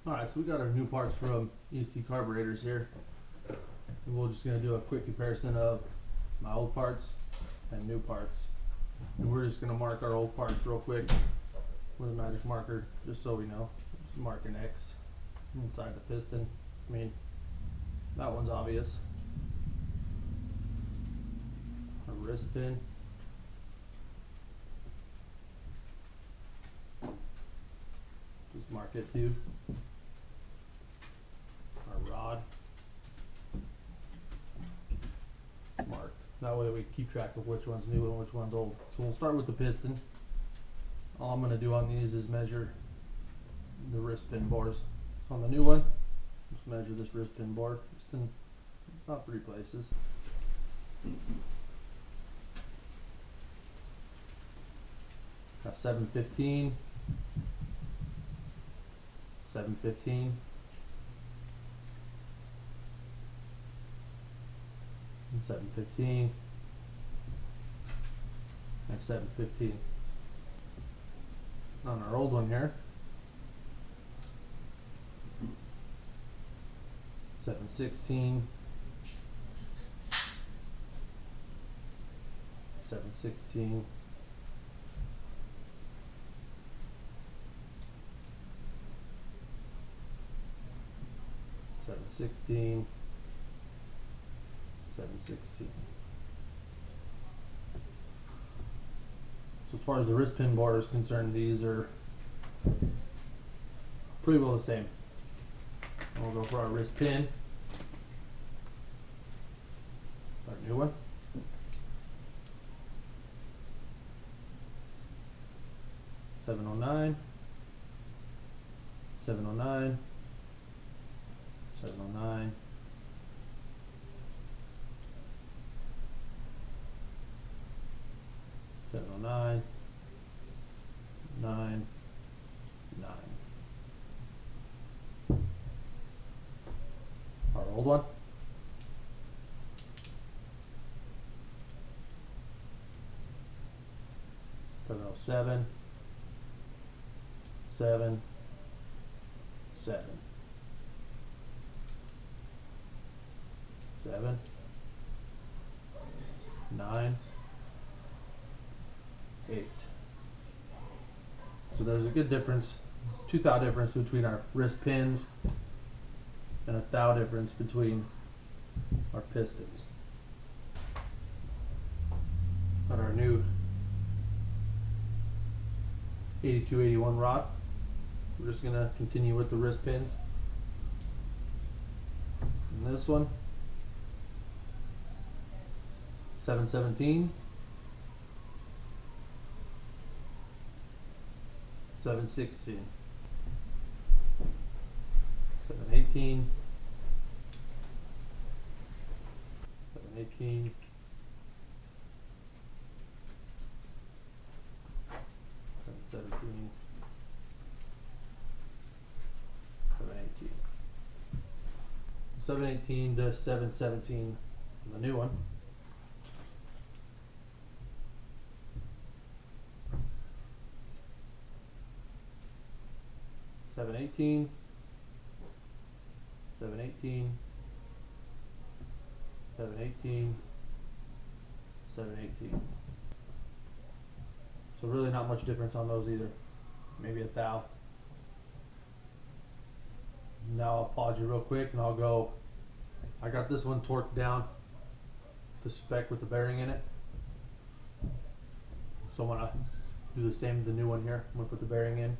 Alright, so we got our new parts from EC Carburetors here. And we're just going to do a quick comparison of my old parts and new parts. And we're just going to mark our old parts real quick with a magic marker, just so we know. Just mark an X inside the piston. I mean, that one's obvious. A wrist pin. Just mark it too. Our rod. Marked. That way we keep track of which one's new and which one's old. So we'll start with the piston. All I'm going to do on these is measure the wrist pin bores. On the new one, just measure this wrist pin bore just in about 3 places. Got 715, 715, and 715, and 715. On our old one here, 716, 716, 716, 716. So as far as the wrist pin bar is concerned, these are pretty well the same. And we'll go for our wrist pin. Our new one. 709, 709, 709, 709, 9, 9. Our old one. 707, 7, 7, 7, 9, 8. So there's a good difference, 2 thou difference between our wrist pins and a thou difference between our pistons. On our new 8281 rod, we're just going to continue with the wrist pins. And this one, 717, 716, 718, 718, 717, 718. 718 to 717, the new one. Seven 18, 718, 718, 718. So really not much difference on those either. Maybe a thou. Now I'll pause you real quick and I'll go. I got this one torqued down to spec with the bearing in it. So I'm gonna do the same with the new one here. I'm gonna put the bearing in,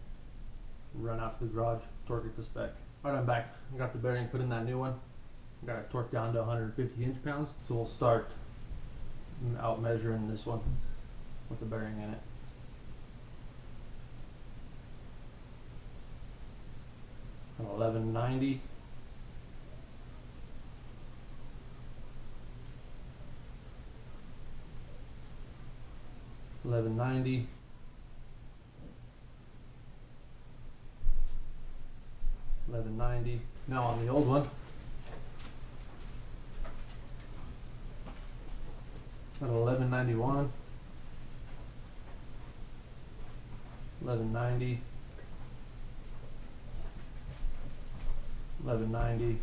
run out to the garage, torque it to spec. Alright, I'm back. I got the bearing put in that new one. I got it torqued down to 150 inch-pounds. So we'll start out measuring this one with the bearing in it. An 1190. 1190. 1190. Now on the old one, at 1191, 1190, 1190,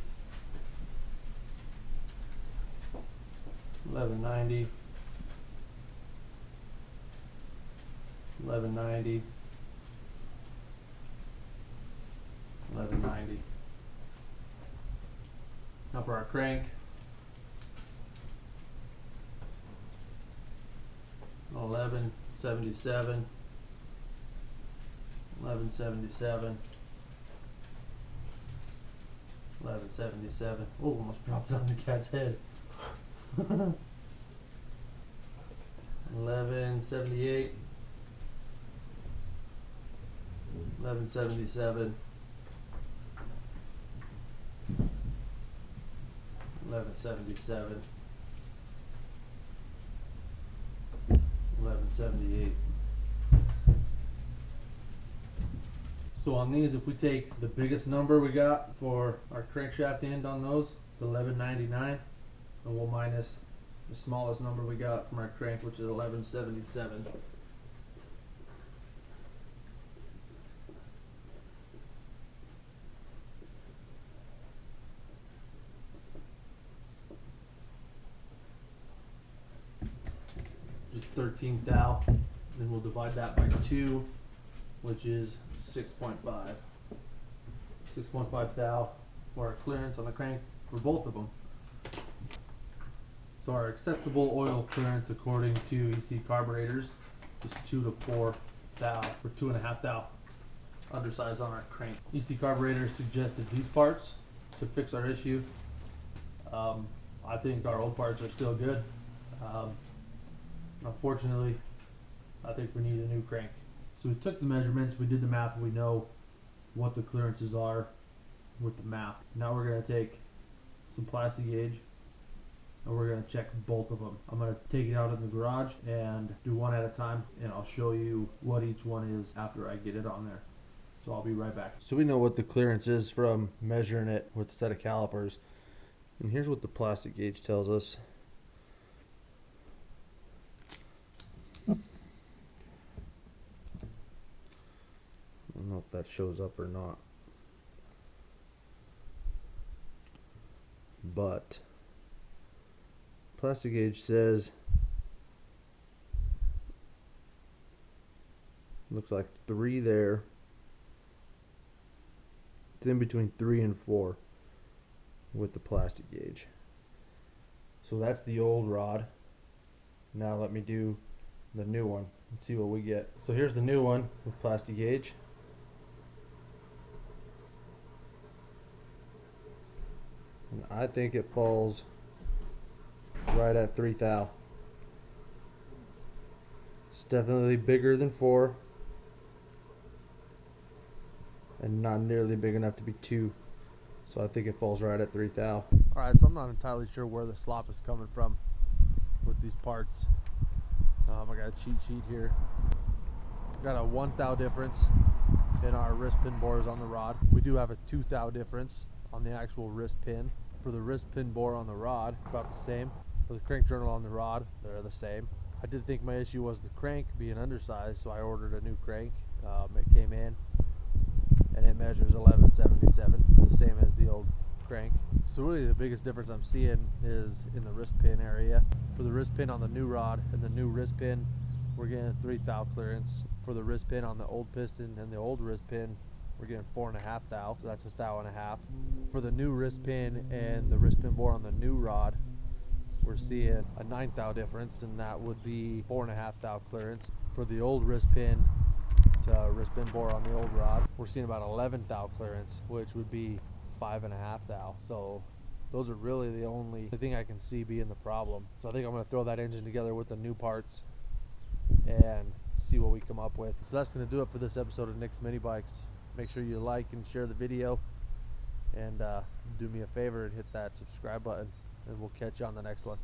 1190, 1190, 1190. Now for our crank, 1177, 1177, 1177. Oh, almost dropped on the cat's head. 1178, 1177, 1177, 1178. So on these, if we take the biggest number we got for our crankshaft end on those, the 1199, and we'll minus the smallest number we got from our crank, which is 1177. Just 13 thou. Then we'll divide that by 2, which is 6.5. 6.5 thou for our clearance on the crank for both of them. So our acceptable oil clearance according to EC Carburetors is 2 to 4 thou, or 2.5 thou undersized on our crank. EC Carburetors suggested these parts to fix our issue. I think our old parts are still good. Unfortunately, I think we need a new crank. So we took the measurements, we did the math, and we know what the clearances are with the map. Now we're going to take some plastic gauge and we're going to check both of them. I'm going to take it out in the garage and do one at a time, and I'll show you what each one is after I get it on there. So I'll be right back. So we know what the clearance is from measuring it with a set of calipers. And here's what the plastic gauge tells us. I don't know if that shows up or not, but plastic gauge says, looks like 3 there. It's in between 3 and 4 with the plastic gauge. So that's the old rod. Now let me do the new one and see what we get. So here's the new one with plastic gauge. And I think it falls right at 3 thou. It's definitely bigger than 4 and not nearly big enough to be 2. So I think it falls right at 3 thou. Alright, so I'm not entirely sure where the slop is coming from with these parts. I got a cheat sheet here. Got a 1 thou difference in our wrist pin bores on the rod. We do have a 2 thou difference on the actual wrist pin. For the wrist pin bore on the rod, about the same. For the crank journal on the rod, they're the same. I did think my issue was the crank being undersized, so I ordered a new crank. It came in and it measures 1177, the same as the old crank. So really the biggest difference I'm seeing is in the wrist pin area. For the wrist pin on the new rod and the new wrist pin, we're getting 3 thou clearance. For the wrist pin on the old piston and the old wrist pin, we're getting 4.5 thou, so that's 1.5 thou. For the new wrist pin and the wrist pin bore on the new rod, we're seeing a 9 thou difference, and that would be 4.5 thou clearance. For the old wrist pin to wrist pin bore on the old rod, we're seeing about 11 thou clearance, which would be 5.5 thou. So those are really the only thing I can see being the problem. So I think I'm going to throw that engine together with the new parts and see what we come up with. So that's going to do it for this episode of Nicsminibikes. Make sure you like and share the video, and do me a favor and hit that subscribe button, and we'll catch you on the next one.